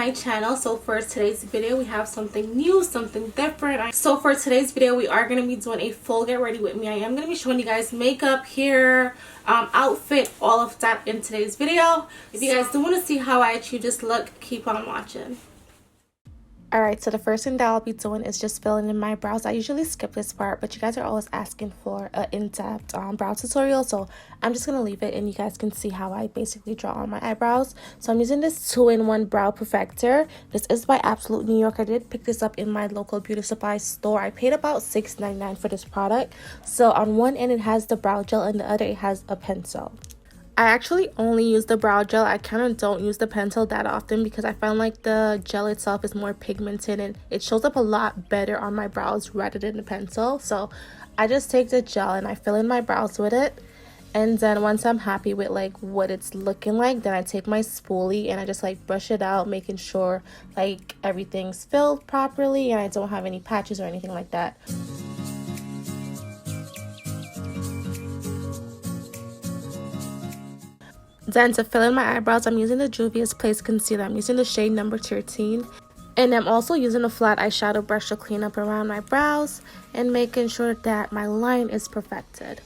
my channel. So for today's video we have something new, something different. So for today's video we are going to be doing a full get ready with me. I am going to be showing you guys makeup, hair, outfit, all of that in today's video. If you guys do want to see how I achieve this look, keep on watching. Alright, so the first thing that I'll be doing is just filling in my brows. I usually skip this part, but you guys are always asking for an in-depth brow tutorial, so I'm just going to leave it and you guys can see how I basically draw on my eyebrows. So I'm using this 2-in-1 brow perfector. This is by Absolute New York. I did pick this up in my local beauty supply store. I paid about $6.99 for this product. So on one end it has the brow gel and the other it has a pencil. I actually only use the brow gel. I kind of don't use the pencil that often because I found like the gel itself is more pigmented and it shows up a lot better on my brows rather than the pencil. So I just take the gel and I fill in my brows with it. And then once I'm happy with like what it's looking like, then I take my spoolie and I just like brush it out, making sure like everything's filled properly and I don't have any patches or anything like that. Then to fill in my eyebrows, I'm using the Juvias Place concealer. I'm using the shade number 13. And I'm also using a flat eyeshadow brush to clean up around my brows and making sure that my line is perfected.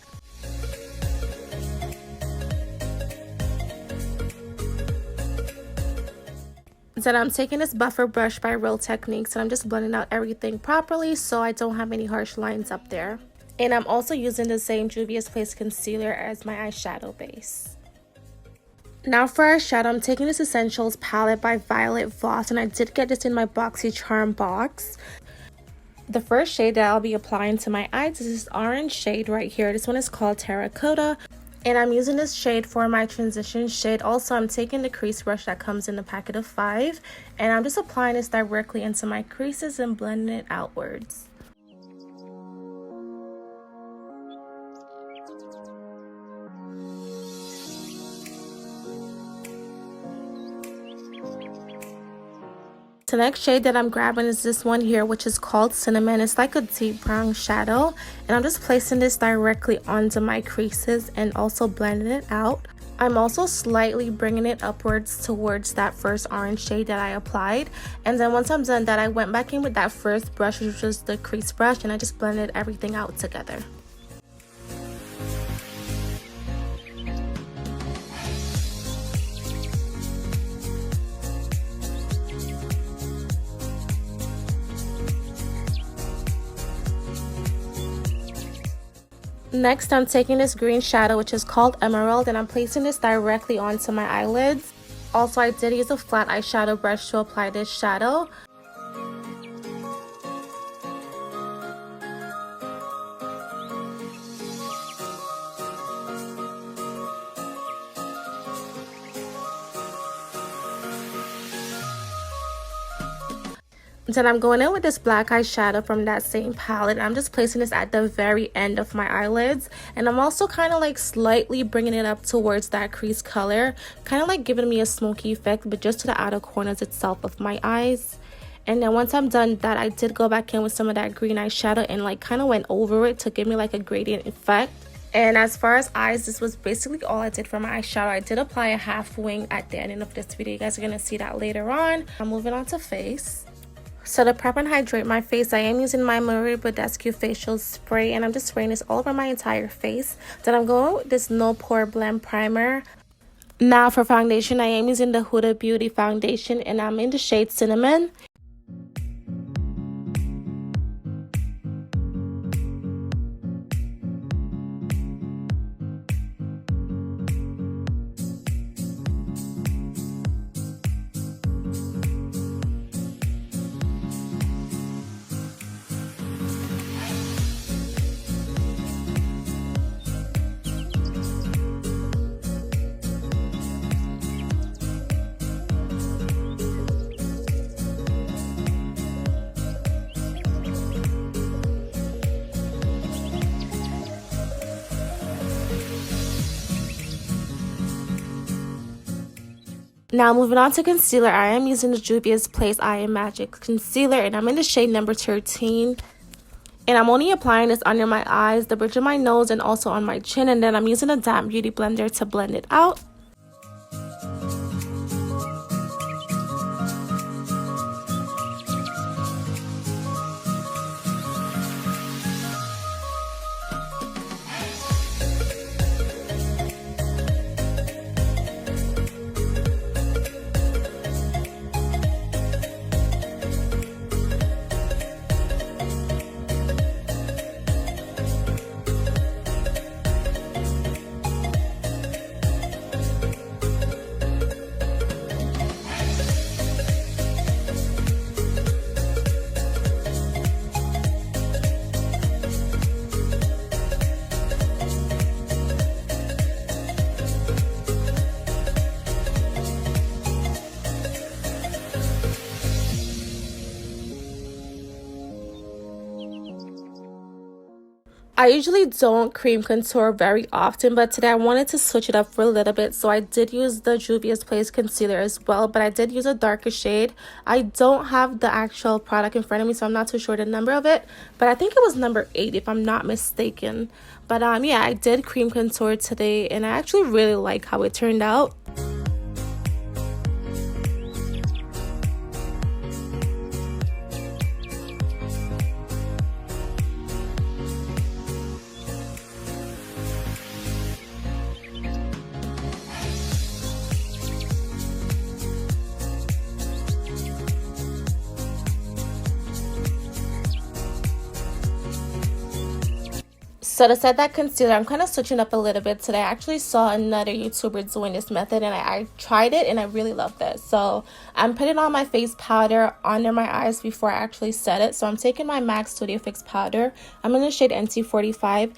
Then I'm taking this buffer brush by Real Techniques and I'm just blending out everything properly so I don't have any harsh lines up there. And I'm also using the same Juvias Place concealer as my eyeshadow base. Now for eyeshadow, I'm taking this Essentials palette by Voss, and I did get this in my BoxyCharm box. The first shade that I'll be applying to my eyes is this orange shade right here. This one is called Terracotta, and I'm using this shade for my transition shade. Also, I'm taking the crease brush that comes in the packet of 5, and I'm just applying this directly into my creases and blending it outwards. The next shade that I'm grabbing is this one here, which is called Cinnamon. It's like a deep brown shadow, and I'm just placing this directly onto my creases and also blending it out. I'm also slightly bringing it upwards towards that first orange shade that I applied, and then once I'm done that, I went back in with that first brush, which was the crease brush, and I just blended everything out together. Next, I'm taking this green shadow, which is called Emerald, and I'm placing this directly onto my eyelids. Also, I did use a flat eyeshadow brush to apply this shadow. Then I'm going in with this black eyeshadow from that same palette. I'm just placing this at the very end of my eyelids, and I'm also kind of like slightly bringing it up towards that crease color, kind of like giving me a smoky effect, but just to the outer corners itself of my eyes. And then once I'm done that, I did go back in with some of that green eyeshadow and like kind of went over it to give me like a gradient effect. And as far as eyes, this was basically all I did for my eyeshadow. I did apply a half wing at the end of this video. You guys are going to see that later on. I'm moving on to face. So to prep and hydrate my face, I am using my Badescu Facial spray, and I'm just spraying this all over my entire face. Then I'm going with this No Pore Blem primer. Now for foundation, I am using the Huda Beauty foundation, and I'm in the shade Cinnamon. Now moving on to concealer, I am using the Juvias Place I Am Magic concealer, and I'm in the shade number 13. And I'm only applying this under my eyes, the bridge of my nose, and also on my chin. And then I'm using a damp beauty blender to blend it out. I usually don't cream contour very often, but today I wanted to switch it up for a little bit. So I did use the Juvias Place concealer as well, but I did use a darker shade. I don't have the actual product in front of me, so I'm not too sure the number of it, but I think it was number 8 if I'm not mistaken. But yeah, I did cream contour today, and I actually really like how it turned out. So to set that concealer, I'm kind of switching up a little bit today. I actually saw another YouTuber doing this method, and I tried it and I really loved it. So I'm putting on my face powder under my eyes before I actually set it. So I'm taking my MAC Studio Fix powder. I'm in the shade NT45.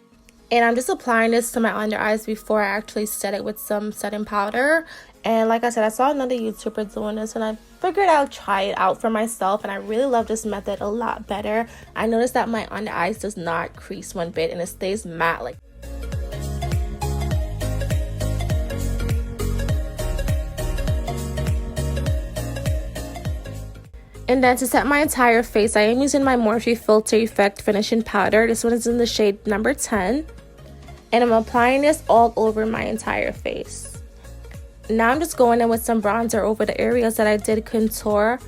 And I'm just applying this to my under eyes before I actually set it with some setting powder. And like I said, I saw another YouTuber doing this, and I figured I'll try it out for myself. And I really love this method a lot better. I noticed that my under eyes does not crease one bit, and it stays matte like. And then to set my entire face, I am using my Morphe Filter Effect Finishing Powder. This one is in the shade number 10. And I'm applying this all over my entire face. Now I'm just going in with some bronzer over the areas that I did contour.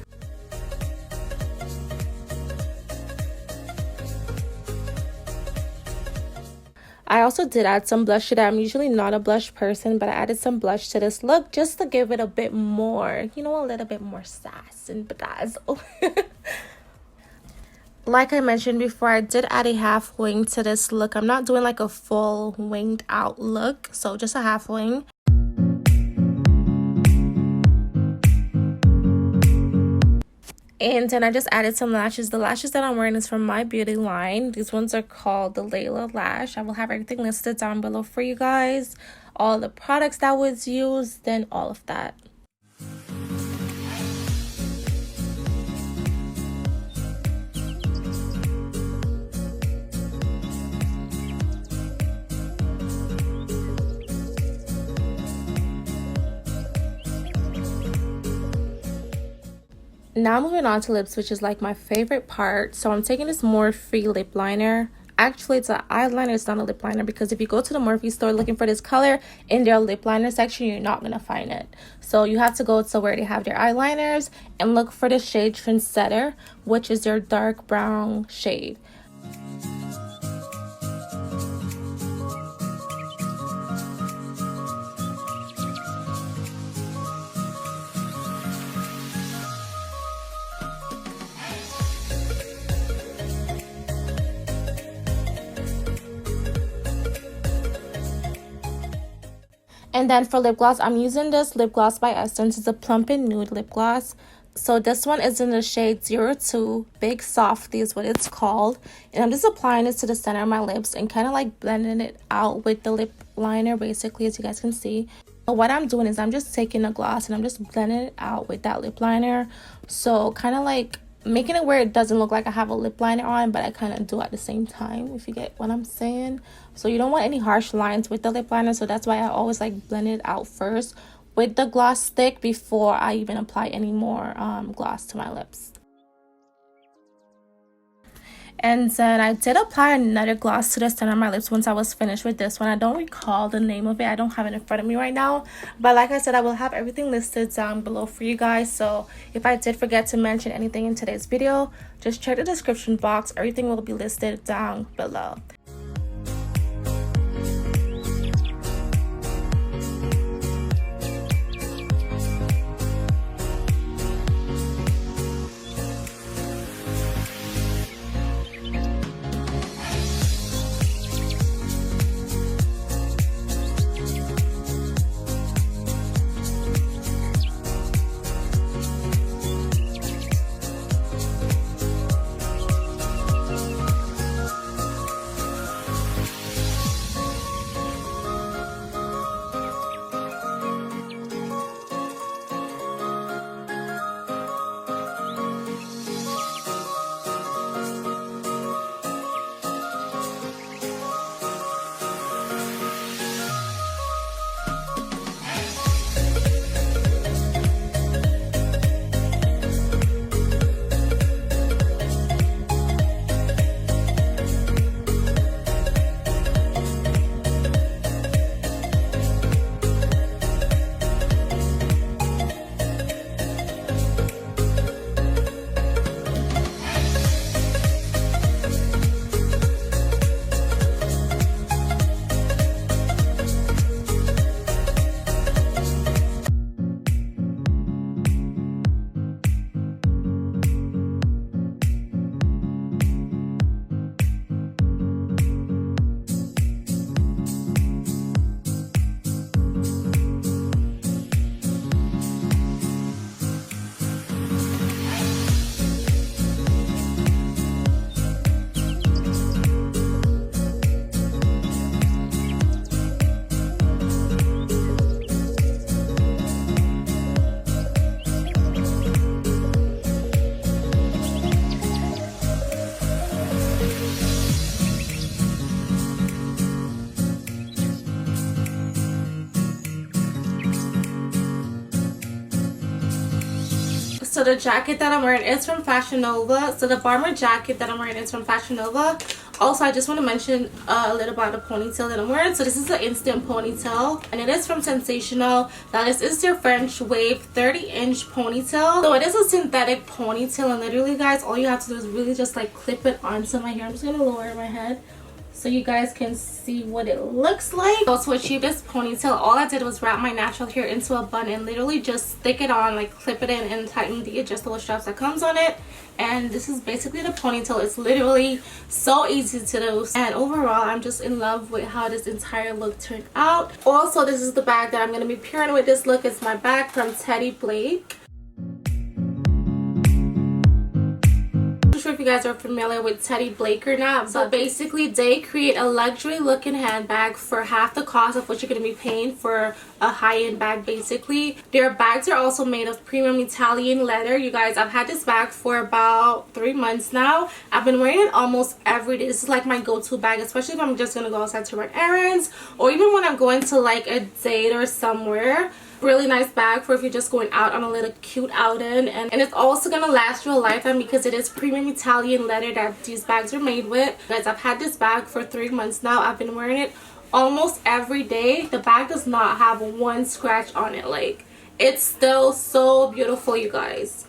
I also did add some blush today. I'm usually not a blush person, but I added some blush to this look just to give it a bit more, you know, a little bit more sass and bedazzle. Like I mentioned before, I did add a half wing to this look. I'm not doing like a full winged out look, so just a half wing. And then I just added some lashes. The lashes that I'm wearing is from My Beauty line. These ones are called the Laila Lash. I will have everything listed down below for you guys. All the products that was used and all of that. Now moving on to lips, which is like my favorite part. So I'm taking this Morphe lip liner. Actually, it's an eyeliner, it's not a lip liner, because if you go to the Morphe store looking for this color in their lip liner section, you're not going to find it. So you have to go to where they have their eyeliners and look for the shade Trendsetter, which is their dark brown shade. And then for lip gloss, I'm using this lip gloss by Essence. It's a plumping nude lip gloss. So this one is in the shade 02, Big Softie is what it's called. And I'm just applying this to the center of my lips and kind of like blending it out with the lip liner, basically, as you guys can see. But what I'm doing is I'm just taking a gloss and I'm just blending it out with that lip liner. So kind of like making it where it doesn't look like I have a lip liner on, but I kind of do at the same time, if you get what I'm saying. So you don't want any harsh lines with the lip liner, so that's why I always like blend it out first with the gloss stick before I even apply any more gloss to my lips. And then I did apply another gloss to the center of my lips once I was finished with this one. I don't recall the name of it. I don't have it in front of me right now. But like I said, I will have everything listed down below for you guys. So if I did forget to mention anything in today's video, just check the description box. Everything will be listed down below. So the jacket that I'm wearing is from Fashion Nova. So the bomber jacket that I'm wearing is from Fashion Nova. Also, I just want to mention a little about the ponytail that I'm wearing. So this is an instant ponytail, and it is from Sensational. Now this is their French wave 30-inch ponytail. So it is a synthetic ponytail, and literally guys, all you have to do is really just like clip it onto my hair. I'm just gonna lower my head so you guys can see what it looks like. So to achieve this ponytail, all I did was wrap my natural hair into a bun and literally just stick it on, like clip it in and tighten the adjustable straps that comes on it. And this is basically the ponytail. It's literally so easy to do, and overall I'm just in love with how this entire look turned out. Also, this is the bag that I'm going to be pairing with this look. It's my bag from Teddy Blake. I'm not sure if you guys are familiar with Teddy Blake or not, but basically they create a luxury looking handbag for half the cost of what you're going to be paying for a high-end bag. Basically their bags are also made of premium Italian leather. You guys, I've had this bag for about 3 months now. I've been wearing it almost every day. This is like my go-to bag, especially if I'm just going to go outside to run errands, or even when I'm going to like a date or somewhere. Really nice bag for if you're just going out on a little cute outing, and it's also gonna last you a lifetime because it is premium Italian leather that these bags are made with. Guys, I've had this bag for 3 months now. I've been wearing it almost every day. The bag does not have one scratch on it. Like, it's still so beautiful, you guys.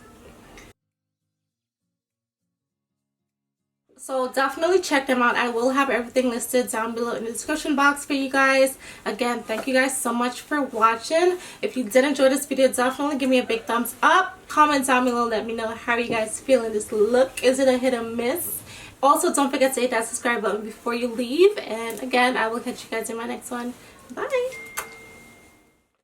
So definitely check them out. I will have everything listed down below in the description box for you guys. Again, thank you guys so much for watching. If you did enjoy this video, definitely give me a big thumbs up. Comment down below, let me know how you guys feeling this look. Is it a hit or miss? Also, don't forget to hit that subscribe button before you leave. And again, I will catch you guys in my next one. Bye.